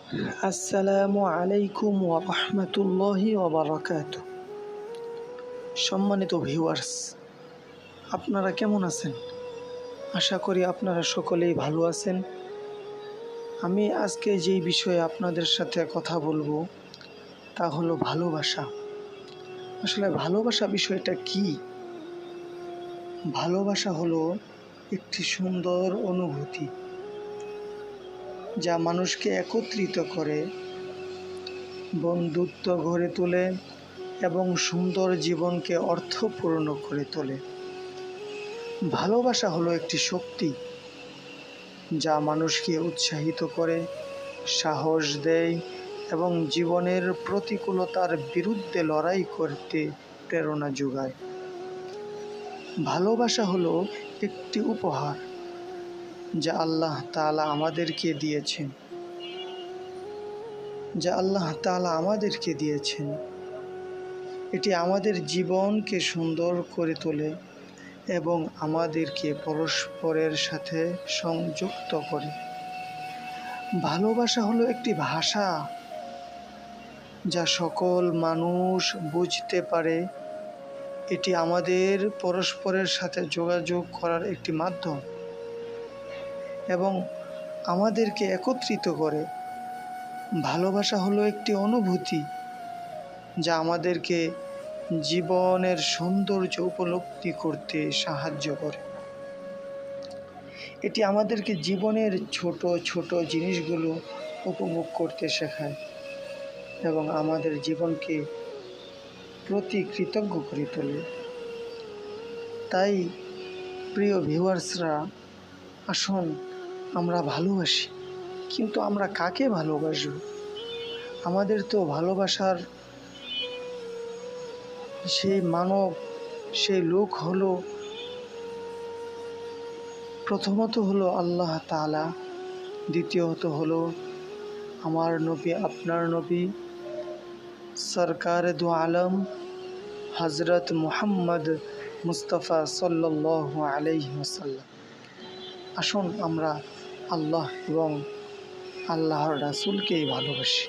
আসসালামু আলাইকুম ওয়া রাহমাতুল্লাহি ওয়া বারাকাতুহু। সম্মানিত ভিউয়ার্স, আপনারা কেমন আছেন? আশা করি আপনারা সকলেই ভালো আছেন। আমি আজকে যেই বিষয়ে আপনাদের সাথে কথা বলবো তা হলো ভালোবাসা। আসলে ভালোবাসা বিষয়টা কি? ভালোবাসা হলো একটি সুন্দর অনুভূতি যা মানুষকে একত্রিত করে, বন্ধুত্ব গড়ে তোলে এবং সুন্দর জীবনকে অর্থপূর্ণ করে তোলে। ভালোবাসা হলো একটি শক্তি যা মানুষকে উৎসাহিত করে, সাহস দেয় এবং জীবনের প্রতিকূলতার বিরুদ্ধে লড়াই করতে প্রেরণা যোগায়। ভালোবাসা হলো একটি উপহার যা আল্লাহ তাআলা আমাদেরকে দিয়েছেন। এটি আমাদের জীবনকে সুন্দর করে তোলে এবং আমাদেরকে পরস্পরের সাথে সংযুক্ত করে। ভালোবাসা হলো একটি ভাষা যা সকল মানুষ বুঝতে পারে। এটি আমাদের পরস্পরের সাথে যোগাযোগ করার একটি মাধ্যম এবং আমাদেরকে একত্রিত করে। ভালোবাসা হলো একটি অনুভূতি যা আমাদেরকে জীবনের সৌন্দর্য উপলব্ধি করতে সাহায্য করে। এটি আমাদেরকে জীবনের ছোট ছোট জিনিসগুলো উপভোগ করতে শেখায় এবং আমাদের জীবনকে প্রতি কৃতজ্ঞ করে তোলে। তাই প্রিয় ভিউয়ার্সরা, আসুন আমরা ভালোবাসি, কিন্তু আমরা কাকে ভালোবাসব? আমাদের তো ভালোবাসার সেই লোক হলো, প্রথমত হলো আল্লাহ তাআলা, দ্বিতীয়ত হলো আমার নবী, আপনার নবী, সরকার দু আলম হজরত মুহাম্মদ মুস্তাফা সাল্লাল্লাহু আলাইহি ওয়াসাল্লাম। আসুন আমরা আল্লাহ এবং আল্লাহর রাসূলকেই ভালোবাসি।